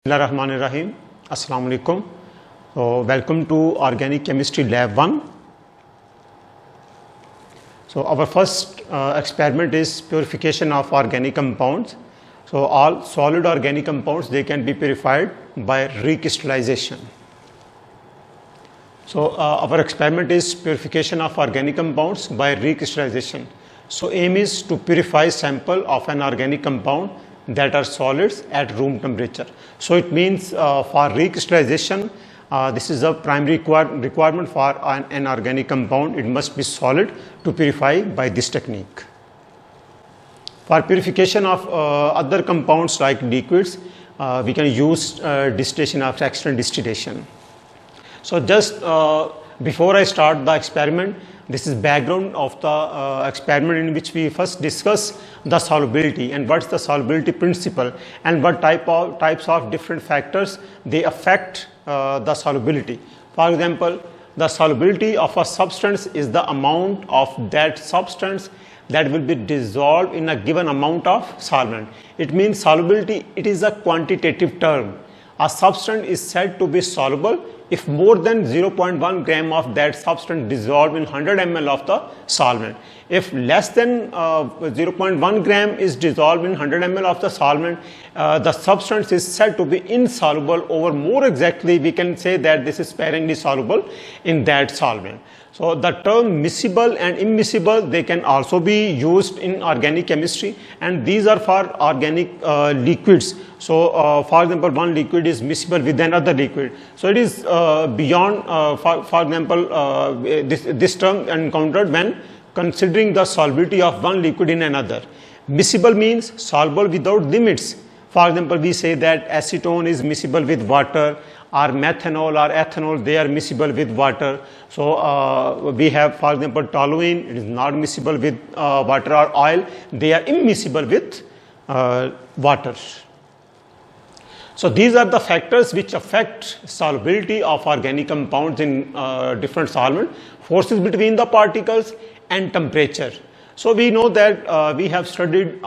Bismillahirrahmanirrahim. Assalamu alaikum. Welcome to Organic Chemistry Lab 1. So our first experiment is purification of organic compounds. So all solid organic compounds, they can be purified by recrystallization. So our experiment is purification of organic compounds by recrystallization. So aim is to purify sample of an organic compound that are solids at room temperature. So it means for recrystallization, this is a primary requirement for an organic compound. It must be solid to purify by this technique. For purification of other compounds like liquids, we can use distillation of fractional distillation. So just before I start the experiment, this is background of the experiment in which we first discuss the solubility and what's the solubility principle and what types of different factors they affect the solubility. For example, the solubility of a substance is the amount of that substance that will be dissolved in a given amount of solvent. It means solubility, it is a quantitative term. A substance is said to be soluble if more than 0.1 gram of that substance dissolved in 100 ml of the solvent. If less than 0.1 gram is dissolved in 100 ml of the solvent, the substance is said to be insoluble, or more exactly we can say that this is sparingly soluble in that solvent. So the term miscible and immiscible, they can also be used in organic chemistry, and these are for organic liquids. So for example, one liquid is miscible with another liquid. So it is beyond, for example, this term encountered when considering the solubility of one liquid in another. Miscible means soluble without limits. For example, we say that acetone is miscible with water, or methanol or ethanol, they are miscible with water. So we have, for example, toluene, it is not miscible with water or oil, they are immiscible with water. So these are the factors which affect solubility of organic compounds in different solvent, forces between the particles and temperature. So we know that we have studied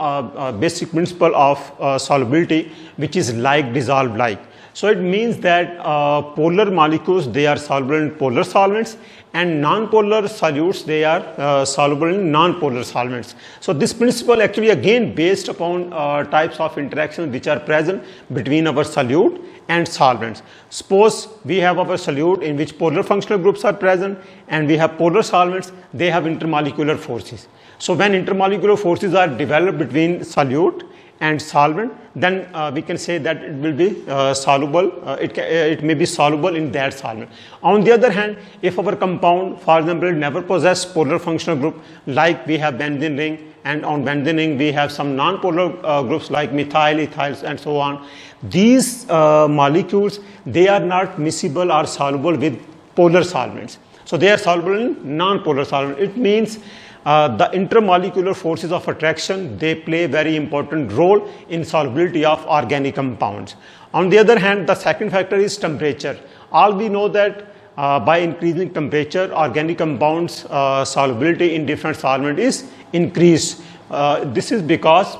basic principle of solubility, which is like dissolved like. So it means that polar molecules, they are soluble in polar solvents, and non-polar solutes, they are soluble in non-polar solvents. So this principle actually again based upon types of interactions which are present between our solute and solvents. Suppose we have our solute in which polar functional groups are present, and we have polar solvents, they have intermolecular forces. So when intermolecular forces are developed between solute and solvent, then we can say that it will be soluble, it may be soluble in that solvent. On the other hand, if our compound, for example, never possess polar functional group, like we have benzene ring, and on benzene ring we have some non-polar groups like methyl, ethyl, and so on, these molecules, they are not miscible or soluble with polar solvents. So they are soluble in non-polar solvent. It means the intermolecular forces of attraction, they play a very important role in solubility of organic compounds. On the other hand, the second factor is temperature. All we know that by increasing temperature, organic compounds solubility in different solvent is increased. This is because,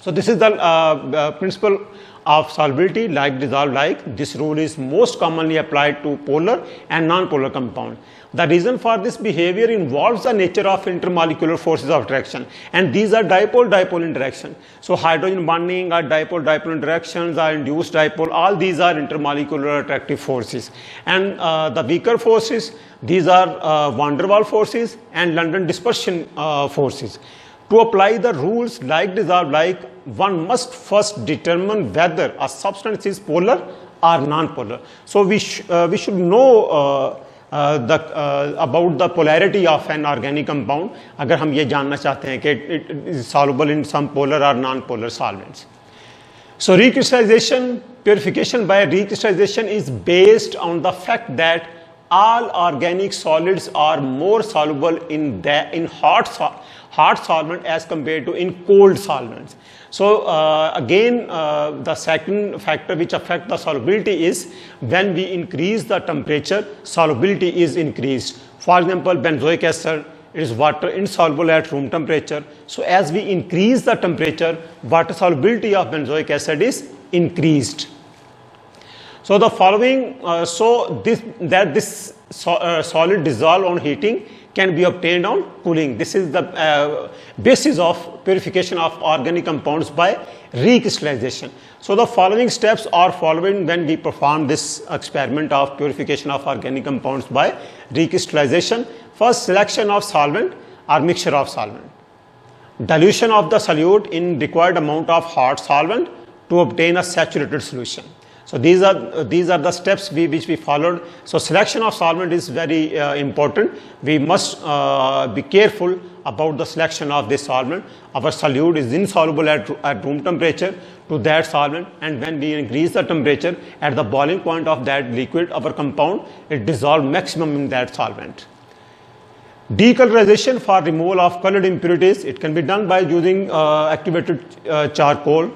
so this is the principle of solubility like dissolved like. This rule is most commonly applied to polar and non-polar compounds. The reason for this behavior involves the nature of intermolecular forces of attraction, and these are dipole-dipole interaction. So hydrogen bonding or dipole-dipole interactions or induced dipole, all these are intermolecular attractive forces. And the weaker forces, these are van der Waals forces and London dispersion forces. To apply the rules like dissolved like, one must first determine whether a substance is polar or non-polar. So we should know about the polarity of an organic compound, अगर हम ये जानना चाहते हैं कि it is soluble in some polar or non-polar solvents. So recrystallization, purification by recrystallization is based on the fact that all organic solids are more soluble in hot solvent as compared to in cold solvents. So again, the second factor which affects the solubility is when we increase the temperature, solubility is increased. For example, benzoic acid, it is water insoluble at room temperature. So as we increase the temperature, water solubility of benzoic acid is increased. So the following, this solid dissolve on heating can be obtained on cooling. This is the basis of purification of organic compounds by recrystallization. So the following steps are followed when we perform this experiment of purification of organic compounds by recrystallization. First, selection of solvent or mixture of solvent. Dilution of the solute in required amount of hot solvent to obtain a saturated solution. So these are the steps which we followed. So selection of solvent is very important. We must be careful about the selection of this solvent. Our solute is insoluble at room temperature to that solvent, and when we increase the temperature at the boiling point of that liquid, our compound, it dissolves maximum in that solvent. Decolorization for removal of colored impurities, it can be done by using activated charcoal.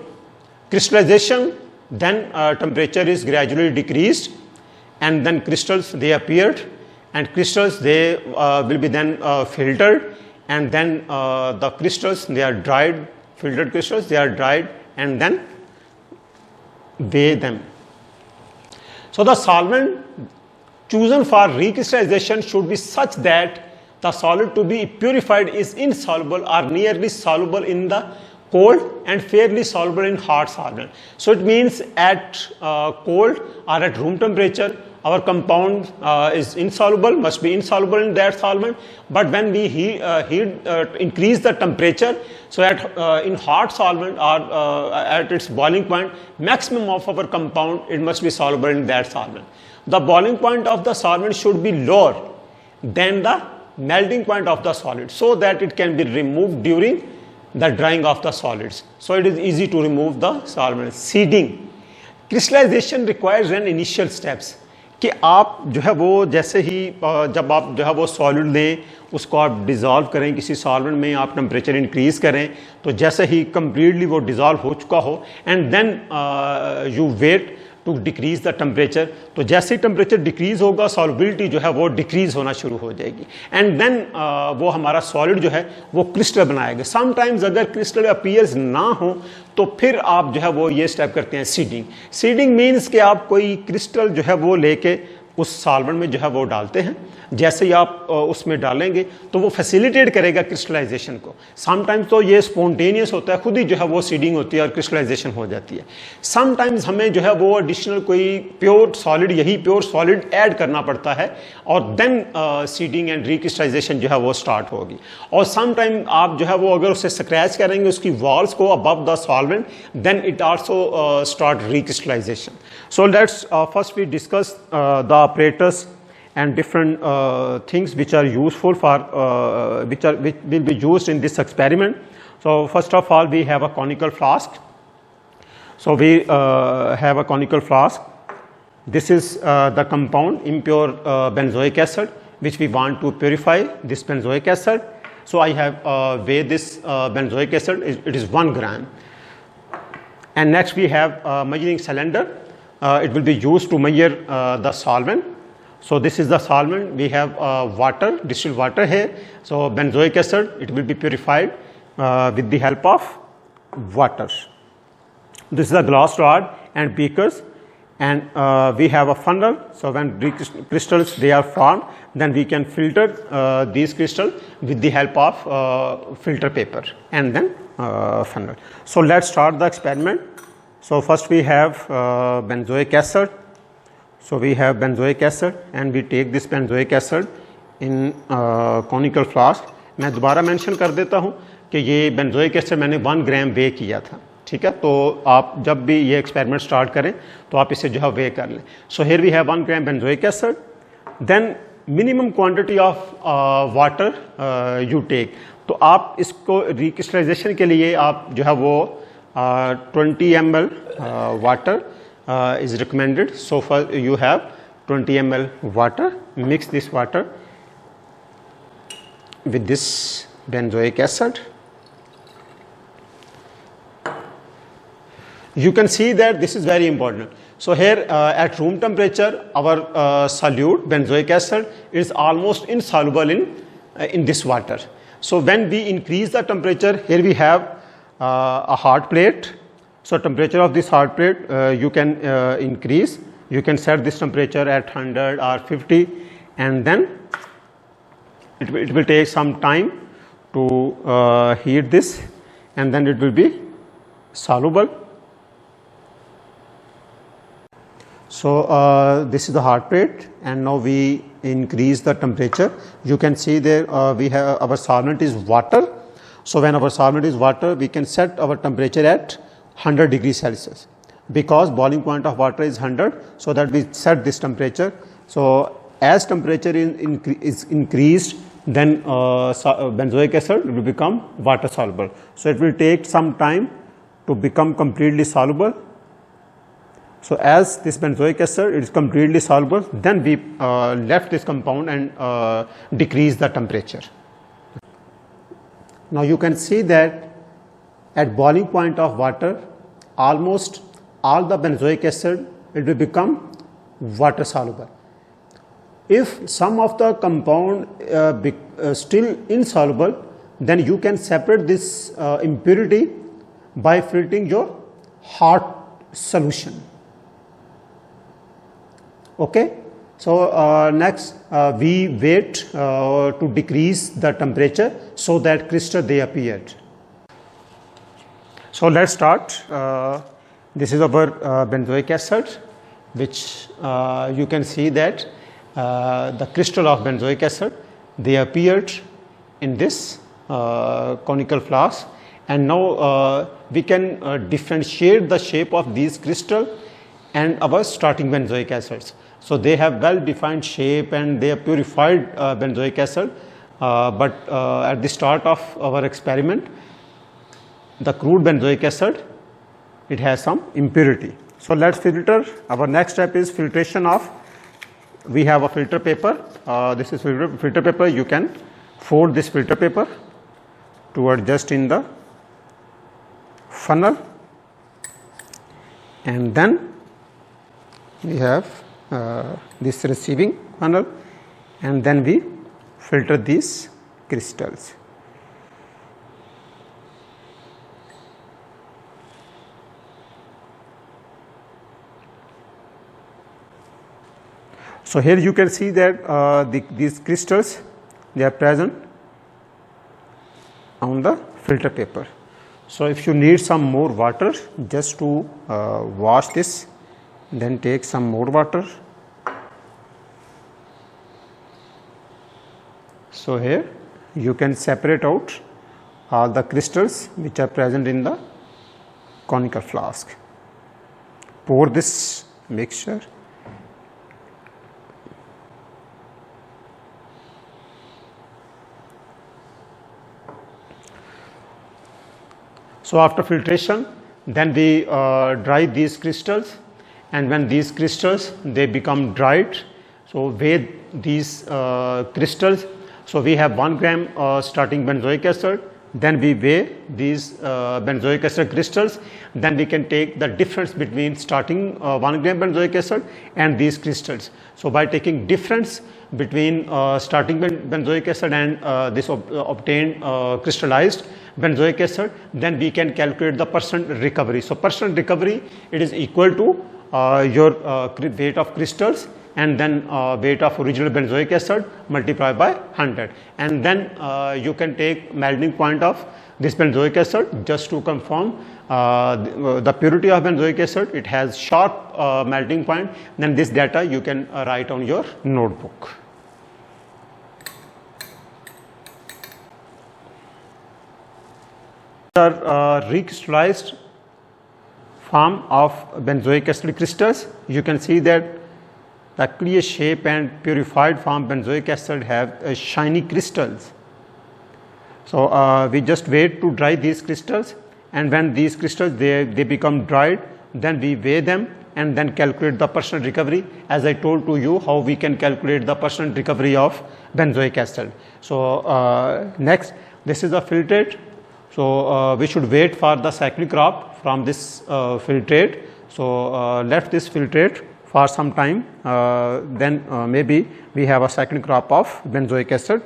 Crystallization, then temperature is gradually decreased, and then crystals, they appeared, and crystals, they will be then filtered, and then the crystals, they are dried, filtered crystals, they are dried, and then weigh them. So the solvent chosen for recrystallization should be such that the solid to be purified is insoluble or nearly soluble in the cold and fairly soluble in hot solvent. So it means at cold or at room temperature, our compound is insoluble, must be insoluble in that solvent. But when we increase the temperature, so in hot solvent or at its boiling point, maximum of our compound, it must be soluble in that solvent. The boiling point of the solvent should be lower than the melting point of the solid, so that it can be removed during the drying of the solids. So it is easy to remove the solvent. Seeding. Crystallization requires an initial steps कि आप जो है वो जैसे ही जब आप जो है वो सॉलिड लें, उसको आप डिज़ोल्व करें किसी सॉल्वेंट में, आप टेम्परेचर इंक्रीज़ करें, तो जैसे ही कम्प्लीटली वो डिज़ोल्व हो चुका हो, and then you wait to decrease the temperature, तो जैसे ही टेम्परेचर डिक्रीज़ होगा, सॉल्युबिलिटी जो है वो डिक्रीज़ होना शुरू हो जाएगी, एंड देन वो हमारा सॉलिड जो है वो क्रिस्टल बनाएगा. समटाइम्स अगर क्रिस्टल अपीयर्स ना हो तो फिर आप जो है वो ये स्टेप करते हैं सीडिंग. सीडिंग मीन्स कि आप कोई क्रिस्टल जो है वो लेके उस सॉल्वेंट में जो है वो डालते हैं. जैसे ही आप उसमें डालेंगे तो वो फैसिलिटेट करेगा क्रिस्टलाइजेशन को. समटाइम्स तो ये स्पॉन्टेनियस होता है, खुद ही जो है वो सीडिंग होती है और क्रिस्टलाइजेशन हो जाती है. समटाइम्स हमें जो है वो एडिशनल कोई प्योर सॉलिड, यही प्योर सॉलिड ऐड करना पड़ता है और देन सीडिंग एंड रिक्रिस्टलाइजेशन जो है वो स्टार्ट होगी. और समटाइम आप जो है वो अगर उसे स्क्रैच करेंगे उसकी वॉल्स को above the solvent, then it also start recrystallization. So let's first we discuss the apparatus and different things which are useful for which will be used in this experiment. So first of all, we have a conical flask. So we have a conical flask. This is the compound impure benzoic acid which we want to purify this benzoic acid. So I have weighed this benzoic acid. It is 1 gram. And next we have a measuring cylinder. It will be used to measure the solvent. So this is the solvent. We have water, distilled water here. So benzoic acid, it will be purified with the help of water. This is a glass rod and beakers, and we have a funnel. So when crystals they are formed, then we can filter these crystals with the help of filter paper and then funnel. So let's start the experiment. So first we have benzoic acid. So we have benzoic acid and we take this benzoic acid in conical flask. मैं दोबारा mention कर देता हूँ कि ये benzoic acid मैंने 1 ग्राम वे किया था. ठीक है, तो आप जब भी ये एक्सपेरिमेंट स्टार्ट करें तो आप इसे जो है वे कर लें. So here we have 1 gram benzoic acid. Then minimum quantity of water you take. तो आप इसको रिक्रिस्टलाइजेशन के लिए आप जो है वो 20 ml water is recommended. So far you have 20 ml water. Mix this water with this benzoic acid. You can see that this is very important. So here at room temperature our solute benzoic acid is almost insoluble in this water. So when we increase the temperature, here we have a hot plate. So temperature of this hot plate you can increase You can set this temperature at 100 or 50, and then it will take some time to heat this, and then it will be soluble. So this is the hard plate, and now we increase the temperature. You can see there we have our solvent is water. So when our solvent is water, we can set our temperature at 100 degrees Celsius, because boiling point of water is 100, so that we set this temperature. So as temperature is increased, then benzoic acid will become water soluble. So it will take some time to become completely soluble. So as this benzoic acid is completely soluble, then we left this compound and decrease the temperature. Now you can see that at boiling point of water, almost all the benzoic acid will become water soluble. If some of the compound still insoluble, then you can separate this impurity by filtering your hot solution. Okay. So next we wait to decrease the temperature so that crystal they appeared. So let's start. This is our benzoic acid, which you can see that the crystal of benzoic acid, they appeared in this conical flask, and now we can differentiate the shape of these crystal and our starting benzoic acids. So they have well defined shape and they are purified benzoic acid, but at the start of our experiment, the crude benzoic acid, it has some impurity. So let's filter. Our next step is filtration of, we have a filter paper. This is filter paper. You can fold this filter paper to adjust in the funnel, and then we have this receiving funnel, and then we filter these crystals. So here you can see that these crystals, they are present on the filter paper. So if you need some more water just to wash this, then take some more water. So here you can separate out all the crystals which are present in the conical flask. Pour this mixture. So after filtration, then we dry these crystals, and when these crystals they become dried, so weigh these crystals. So we have 1 gram starting benzoic acid, then we weigh these benzoic acid crystals, then we can take the difference between starting 1 gram benzoic acid and these crystals. So by taking difference between starting benzoic acid and this obtained crystallized benzoic acid, then we can calculate the percent recovery. So percent recovery, it is equal to your weight of crystals and then weight of original benzoic acid multiplied by 100, and then you can take melting point of this benzoic acid just to confirm the purity of benzoic acid. It has sharp melting point. Then this data you can write on your notebook. Recrystallized form of benzoic acid crystals. You can see that the clear shape and purified form benzoic acid have shiny crystals. So we just wait to dry these crystals, and when these crystals they become dried, then we weigh them and then calculate the percent recovery. As I told to you how we can calculate the percent recovery of benzoic acid. So next, this is a filtrate. So we should wait for the cyclic crop from this filtrate. So left this filtrate for some time, then maybe we have a cyclic crop of benzoic acid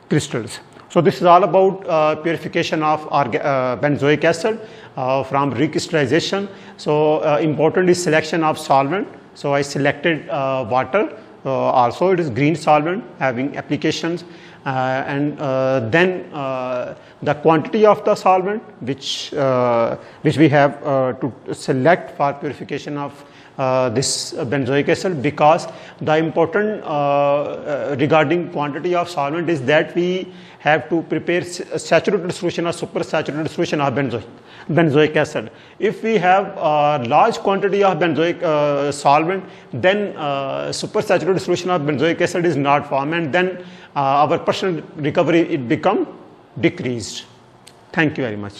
crystals. So this is all about purification of benzoic acid from recrystallization. So important is selection of solvent. So I selected water. Also it is green solvent having applications, and then the quantity of the solvent which we have to select for purification of this benzoic acid, because the important regarding quantity of solvent is that we have to prepare saturated solution or supersaturated solution of benzoic acid. If we have a large quantity of benzoic solvent, then supersaturated solution of benzoic acid is not formed, and then our percent recovery it become decreased. Thank you very much.